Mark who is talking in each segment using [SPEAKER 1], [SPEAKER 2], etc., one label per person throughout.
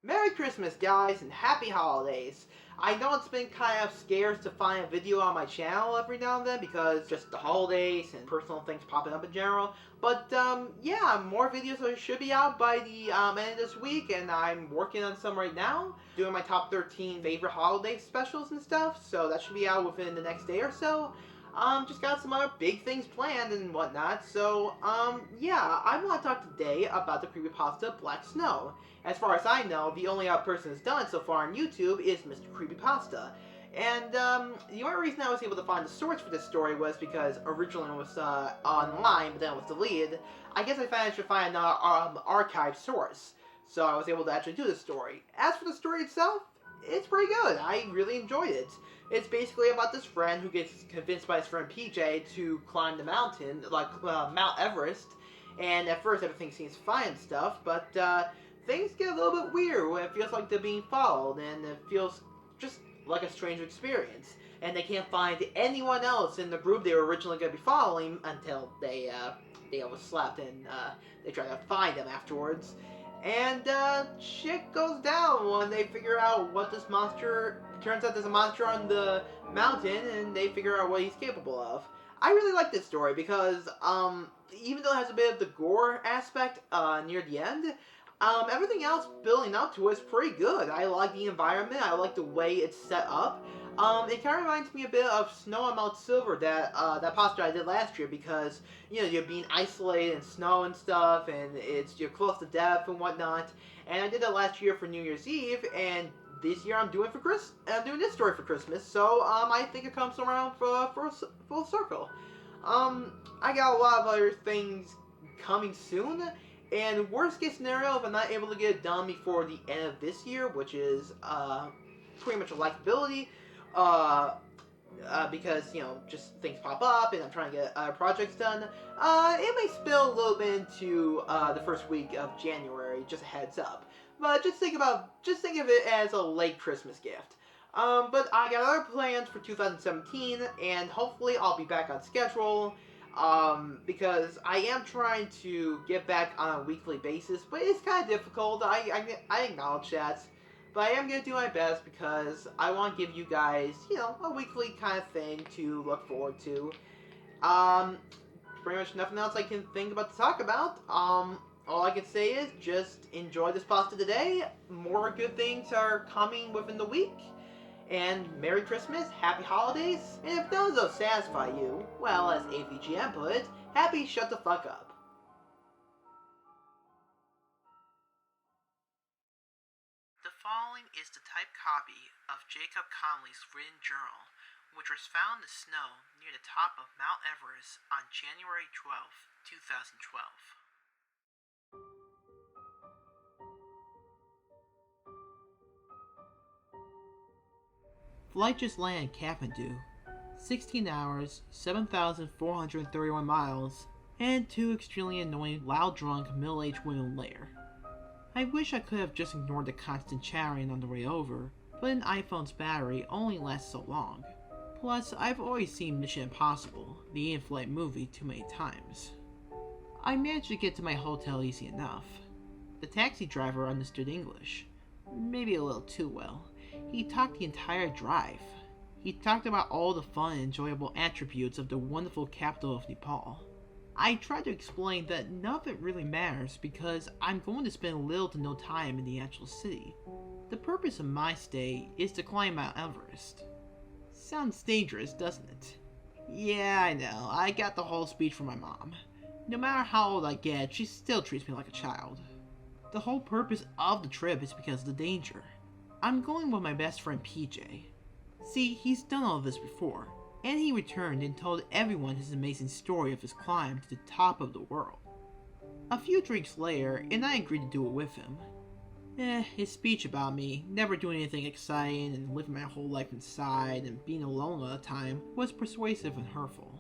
[SPEAKER 1] Merry Christmas, guys, and Happy Holidays! I know it's been kind of scarce to find a video on my channel every now and then because just the holidays and personal things popping up in general. But, yeah, more videos should be out by the end of this week, and I'm working on some right now. Doing my top 13 favorite holiday specials and stuff, so that should be out within the next day or so. Just got some other big things planned and whatnot, so, yeah, I want to talk today about the creepypasta Black Snow. As far as I know, the only other person that's done it so far on YouTube is Mr. Creepypasta. And, the only reason I was able to find the source for this story was because originally it was, online, but then it was deleted. I guess I managed to find an archive source, so I was able to actually do the story. As for the story itself, it's pretty good. I really enjoyed it. It's basically about this friend who gets convinced by his friend PJ to climb the mountain, like Mount Everest, and at first everything seems fine and stuff, but things get a little bit weird when it feels like they're being followed, and it feels just like a strange experience. And they can't find anyone else in the group they were originally going to be following until they overslept and they try to find them afterwards. And shit goes down when they figure out what this monster... Turns out there's a monster on the mountain, and they figure out what he's capable of. I really like this story because, even though it has a bit of the gore aspect near the end, everything else building up to it is pretty good. I like the environment, I like the way it's set up. It kind of reminds me a bit of Snow on Mount Silver, that pasta I did last year, because, you know, you're being isolated in snow and stuff, and you're close to death and whatnot. And I did that last year for New Year's Eve, and this year I'm doing this story for Christmas, so I think it comes around for full circle. I got a lot of other things coming soon, and worst case scenario, if I'm not able to get it done before the end of this year, which is pretty much a likability, because, you know, just things pop up and I'm trying to get other projects done, it may spill a little bit into the first week of January, just a heads up. But just think of it as a late Christmas gift. But I got other plans for 2017, and hopefully I'll be back on schedule, because I am trying to get back on a weekly basis, but it's kind of difficult. I acknowledge that. But I am going to do my best because I want to give you guys, you know, a weekly kind of thing to look forward to. Pretty much nothing else I can think about to talk about. All I can say is just enjoy this pasta today. More good things are coming within the week. And Merry Christmas, Happy Holidays, and if those don't satisfy you, well, as AVGM put it, Happy Shut the Fuck Up.
[SPEAKER 2] The following is the typed copy of Jacob Conley's written journal, which was found in the snow near the top of Mount Everest on January 12, 2012.
[SPEAKER 1] Flight just landed Kathmandu. 16 hours, 7,431 miles, and 2 extremely annoying, loud drunk, middle-aged women later. I wish I could have just ignored the constant chattering on the way over, but an iPhone's battery only lasts so long. Plus, I've already seen Mission Impossible, the in-flight movie, too many times. I managed to get to my hotel easy enough. The taxi driver understood English. Maybe a little too well. He talked the entire drive. He talked about all the fun and enjoyable attributes of the wonderful capital of Nepal. I tried to explain that none of it really matters because I'm going to spend little to no time in the actual city. The purpose of my stay is to climb Mount Everest. Sounds dangerous, doesn't it? Yeah, I know. I got the whole speech from my mom. No matter how old I get, she still treats me like a child. The whole purpose of the trip is because of the danger. I'm going with my best friend PJ. See, he's done all of this before, and he returned and told everyone his amazing story of his climb to the top of the world. A few drinks later, and I agreed to do it with him. His speech about me, never doing anything exciting and living my whole life inside and being alone all the time, was persuasive and hurtful.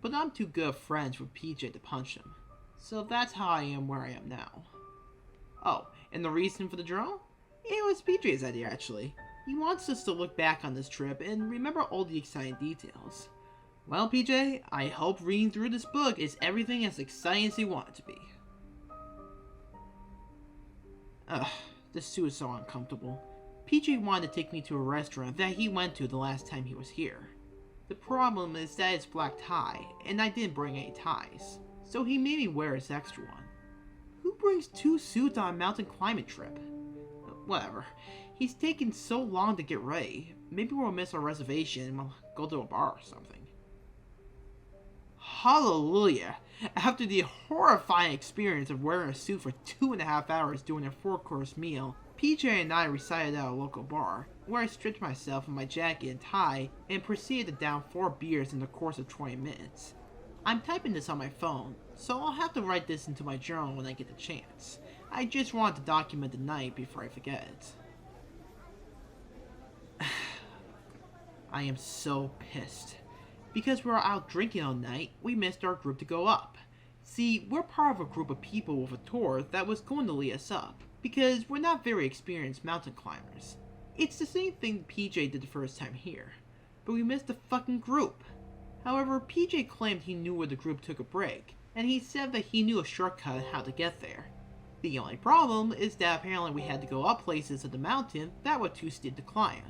[SPEAKER 1] But I'm too good of friends with PJ to punch him, so that's how I am where I am now. Oh, and the reason for the journal? It was PJ's idea, actually. He wants us to look back on this trip and remember all the exciting details. Well, PJ, I hope reading through this book is everything as exciting as you want it to be.
[SPEAKER 2] The suit is so uncomfortable. PJ wanted to take me to a restaurant that he went to the last time he was here. The problem is that it's black tie, and I didn't bring any ties, so he made me wear his extra one. Who brings 2 suits on a mountain climbing trip? Whatever. He's taking so long to get ready. Maybe we'll miss our reservation and we'll go to a bar or something. Hallelujah! After the horrifying experience of wearing a suit for 2.5 hours during a 4-course meal, PJ and I recited at a local bar, where I stripped myself in my jacket and tie and proceeded to down 4 beers in the course of 20 minutes. I'm typing this on my phone, so I'll have to write this into my journal when I get the chance. I just wanted to document the night before I forget it. I am so pissed. Because we were out drinking all night, we missed our group to go up. See, we're part of a group of people with a tour that was going to lead us up, because we're not very experienced mountain climbers. It's the same thing PJ did the first time here, but we missed the fucking group. However, PJ claimed he knew where the group took a break, and he said that he knew a shortcut on how to get there. The only problem is that apparently we had to go up places of the mountain that were too steep to climb.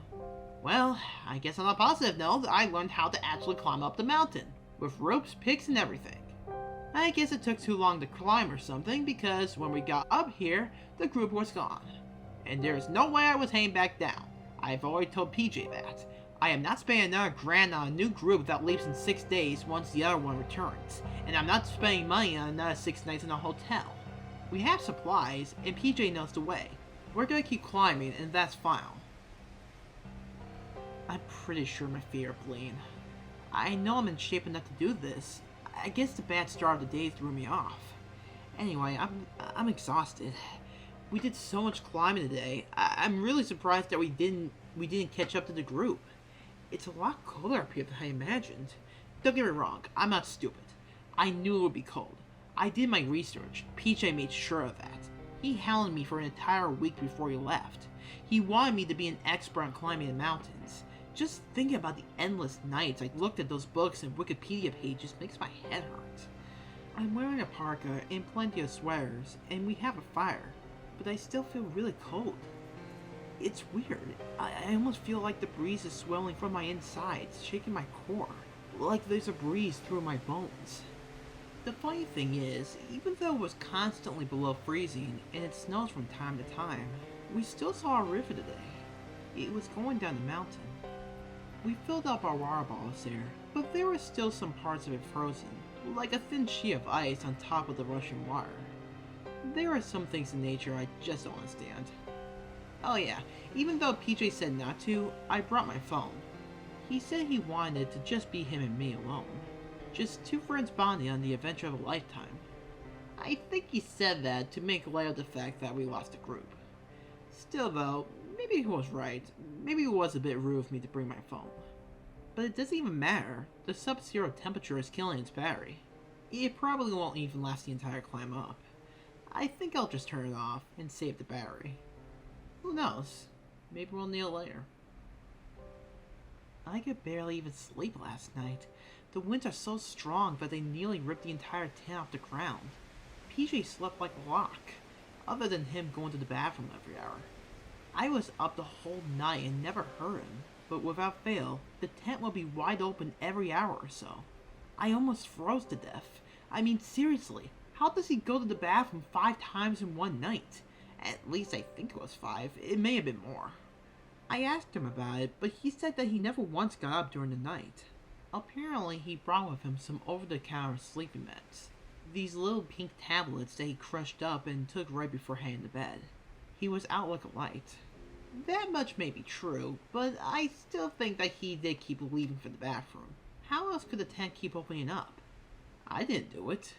[SPEAKER 2] Well, I guess on a positive note, I learned how to actually climb up the mountain, with ropes, picks, and everything. I guess it took too long to climb or something, because when we got up here, the group was gone. And there is no way I was heading back down. I've already told PJ that. I am not spending another grand on a new group that leaves in 6 days once the other one returns, and I'm not spending money on another 6 nights in a hotel. We have supplies, and PJ knows the way. We're gonna keep climbing, and that's final. I'm pretty sure my feet are bleeding. I know I'm in shape enough to do this. I guess the bad start of the day threw me off. Anyway, I'm exhausted. We did so much climbing today. I'm really surprised that we didn't catch up to the group. It's a lot colder up here than I imagined. Don't get me wrong, I'm not stupid. I knew it would be cold. I did my research. PJ made sure of that. He hounded me for an entire week before he left. He wanted me to be an expert on climbing the mountains. Just thinking about the endless nights I looked at those books and Wikipedia pages makes my head hurt. I'm wearing a parka and plenty of sweaters, and we have a fire, but I still feel really cold. It's weird. I almost feel like the breeze is swelling from my insides, shaking my core, like there's a breeze through my bones. The funny thing is, even though it was constantly below freezing, and it snows from time to time, we still saw a river today. It was going down the mountain. We filled up our water bottles there, but there were still some parts of it frozen, like a thin sheet of ice on top of the rushing water. There are some things in nature I just don't understand. Oh yeah, even though PJ said not to, I brought my phone. He said he wanted it to just be him and me alone. Just 2 friends bonding on the adventure of a lifetime. I think he said that to make light of the fact that we lost the group. Still though, maybe he was right. Maybe it was a bit rude of me to bring my phone. But it doesn't even matter. The sub-zero temperature is killing its battery. It probably won't even last the entire climb up. I think I'll just turn it off and save the battery. Who knows? Maybe we'll need it later. I could barely even sleep last night. The winds are so strong that they nearly ripped the entire tent off the ground. PJ slept like a lock, other than him going to the bathroom every hour. I was up the whole night and never heard him, but without fail, the tent will be wide open every hour or so. I almost froze to death. I mean, seriously, how does he go to the bathroom 5 times in one night? At least I think it was 5. It may have been more. I asked him about it, but he said that he never once got up during the night. Apparently, he brought with him some over-the-counter sleeping meds. These little pink tablets that he crushed up and took right before heading to bed. He was out like a light. That much may be true, but I still think that he did keep leaving for the bathroom. How else could the tent keep opening up? I didn't do it.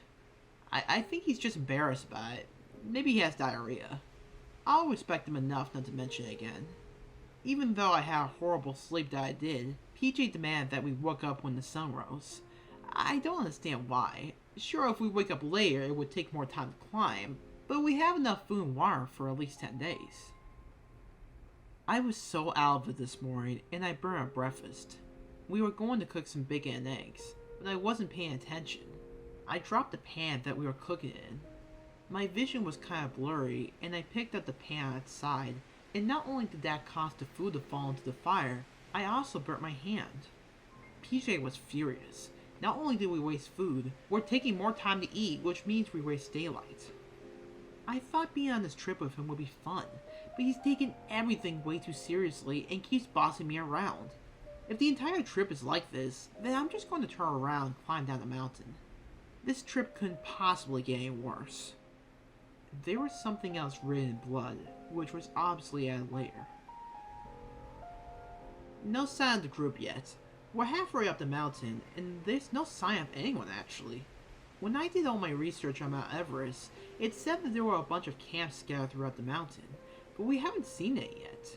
[SPEAKER 2] I think he's just embarrassed about it. Maybe he has diarrhea. I'll respect him enough not to mention it again. Even though I had a horrible sleep that I did, PJ demanded that we woke up when the sun rose. I don't understand why. Sure, if we wake up later, it would take more time to climb, but we have enough food and water for at least 10 days. I was so out of it this morning, and I burned our breakfast. We were going to cook some bacon and eggs, but I wasn't paying attention. I dropped the pan that we were cooking in. My vision was kind of blurry, and I picked up the pan outside, and not only did that cause the food to fall into the fire, I also burnt my hand. PJ was furious. Not only did we waste food, we're taking more time to eat, which means we waste daylight. I thought being on this trip with him would be fun, but he's taken everything way too seriously and keeps bossing me around. If the entire trip is like this, then I'm just going to turn around and climb down the mountain. This trip couldn't possibly get any worse. There was something else written in blood, which was obviously added later. No sign of the group yet. We're halfway up the mountain, and there's no sign of anyone actually. When I did all my research on Mount Everest, it said that there were a bunch of camps scattered throughout the mountain, but we haven't seen it yet.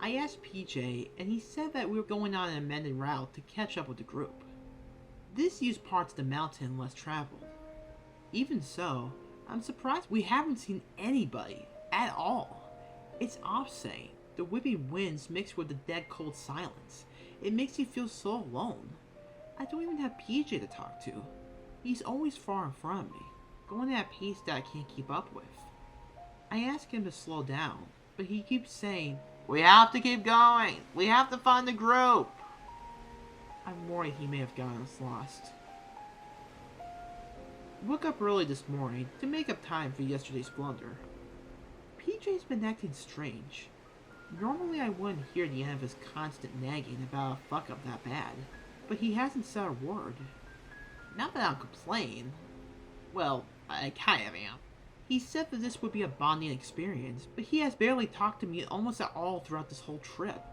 [SPEAKER 2] I asked PJ, and he said that we were going on an amended route to catch up with the group. This used parts of the mountain less traveled. Even so, I'm surprised we haven't seen anybody at all. It's upsetting. The whipping winds mixed with the dead cold silence. It makes you feel so alone. I don't even have PJ to talk to. He's always far in front of me, going at a pace that I can't keep up with. I ask him to slow down, but he keeps saying, "We have to keep going! We have to find the group!" I'm worried he may have gotten us lost. Woke up early this morning to make up time for yesterday's blunder. PJ's been acting strange. Normally I wouldn't hear the end of his constant nagging about a fuck-up that bad, but he hasn't said a word. Not that I'm complaining. Well, I kind of am. He said that this would be a bonding experience, but he has barely talked to me almost at all throughout this whole trip.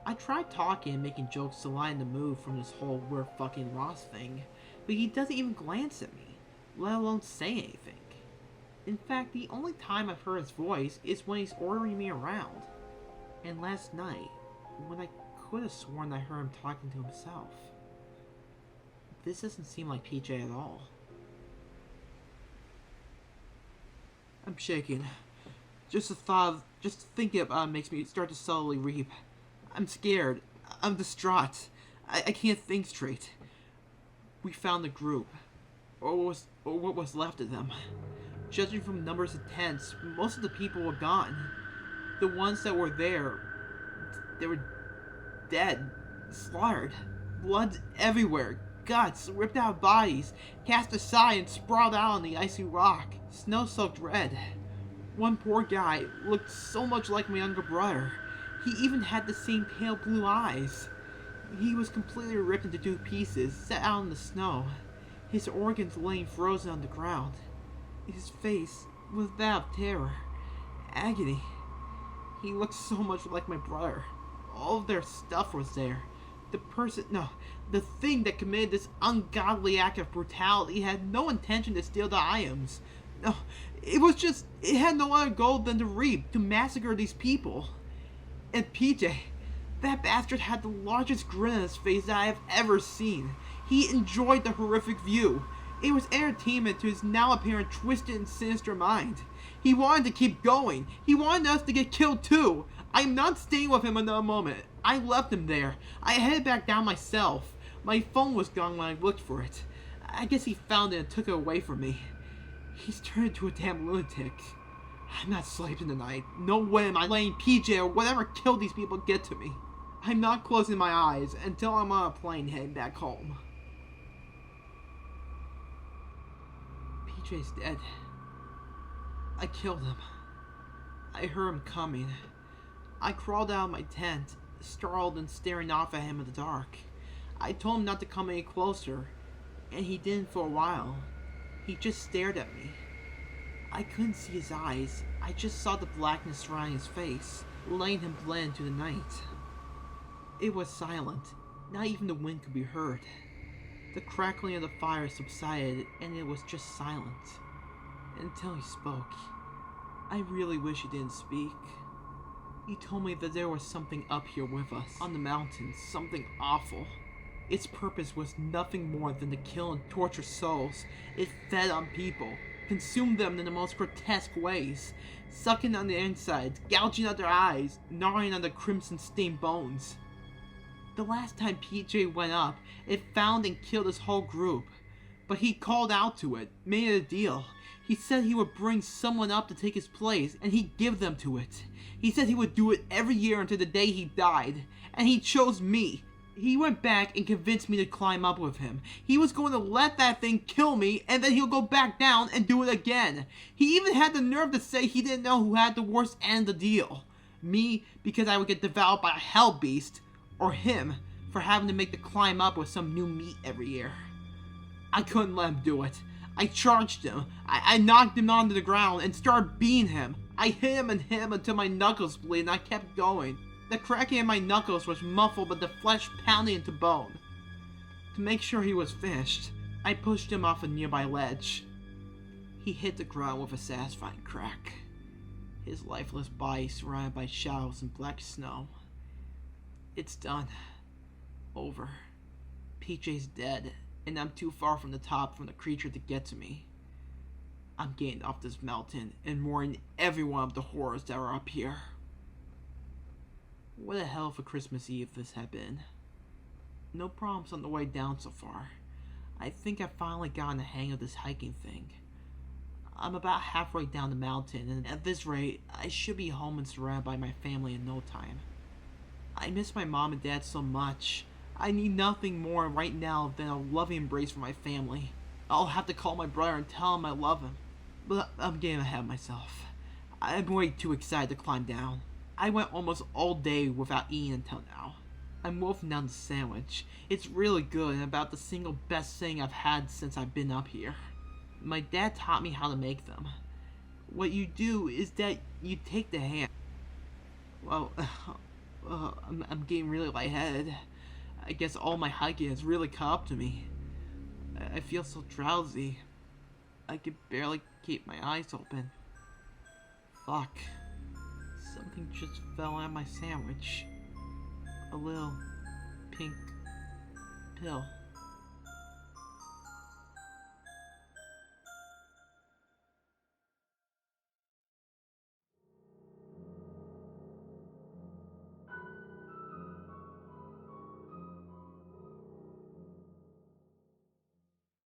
[SPEAKER 2] I tried talking and making jokes to lighten the mood from this whole "we're fucking lost" thing, but he doesn't even glance at me, let alone say anything. In fact, the only time I've heard his voice is when he's ordering me around. And last night, when I could have sworn I heard him talking to himself. This doesn't seem like PJ at all. I'm shaking. Just thinking about it makes me start to slowly weep. I'm scared. I'm distraught. I can't think straight. We found the group. Or what was left of them. Judging from numbers of tents, most of the people were gone. The ones that were there, they were dead, slaughtered, blood everywhere, guts ripped out of bodies, cast aside and sprawled out on the icy rock, snow-soaked red. One poor guy looked so much like my younger brother. He even had the same pale blue eyes. He was completely ripped into two pieces, set out in the snow, his organs laying frozen on the ground. His face was that of terror, agony. He looked so much like my brother. All of their stuff was there. The thing that committed this ungodly act of brutality had no intention to steal the items. No, it had no other goal than to massacre these people. And PJ, that bastard had the largest grin on his face that I have ever seen. He enjoyed the horrific view. It was entertainment to his now apparent twisted and sinister mind. He wanted to keep going. He wanted us to get killed too. I'm not staying with him another moment. I left him there. I headed back down myself. My phone was gone when I looked for it. I guess he found it and took it away from me. He's turned into a damn lunatic. I'm not sleeping tonight. No way am I letting PJ or whatever killed these people get to me. I'm not closing my eyes until I'm on a plane heading back home. PJ's dead. I killed him. I heard him coming. I crawled out of my tent, startled and staring off at him in the dark. I told him not to come any closer, and he didn't for a while. He just stared at me. I couldn't see his eyes. I just saw the blackness surrounding his face, letting him blend into the night. It was silent. Not even the wind could be heard. The crackling of the fire subsided, and it was just silent. Until he spoke. I really wish he didn't speak. He told me that there was something up here with us, on the mountains, something awful. Its purpose was nothing more than to kill and torture souls. It fed on people, consumed them in the most grotesque ways, sucking on their insides, gouging out their eyes, gnawing on their crimson-stained bones. The last time PJ went up, it found and killed his whole group. But he called out to it, made it a deal. He said he would bring someone up to take his place, and he'd give them to it. He said he would do it every year until the day he died, and he chose me. He went back and convinced me to climb up with him. He was going to let that thing kill me, and then he'll go back down and do it again. He even had the nerve to say he didn't know who had the worst end of the deal. Me, because I would get devoured by a hell beast, or him, for having to make the climb up with some new meat every year. I couldn't let him do it. I charged him. I knocked him onto the ground and started beating him. I hit him and hit him until my knuckles bleed, and I kept going. The cracking in my knuckles was muffled by the flesh pounding into bone. To make sure he was finished, I pushed him off a nearby ledge. He hit the ground with a satisfying crack, his lifeless body surrounded by shadows and black snow. It's done. Over. PJ's dead, and I'm too far from the top from the creature to get to me. I'm getting off this mountain and mooring every one of the horrors that are up here. What a hell of a Christmas Eve this had been. No problems on the way down so far. I think I've finally gotten the hang of this hiking thing. I'm about halfway down the mountain, and at this rate, I should be home and surrounded by my family in no time. I miss my mom and dad so much. I need nothing more right now than a loving embrace from my family. I'll have to call my brother and tell him I love him. But I'm getting ahead of myself. I'm way too excited to climb down. I went almost all day without eating until now. I'm wolfing down the sandwich. It's really good and about the single best thing I've had since I've been up here. My dad taught me how to make them. What you do is that you take the ham. Well, I'm getting really lightheaded. I guess all my hiking has really caught up to me. I feel so drowsy. I can barely keep my eyes open. Fuck. Something just fell out of my sandwich. A little pink pill.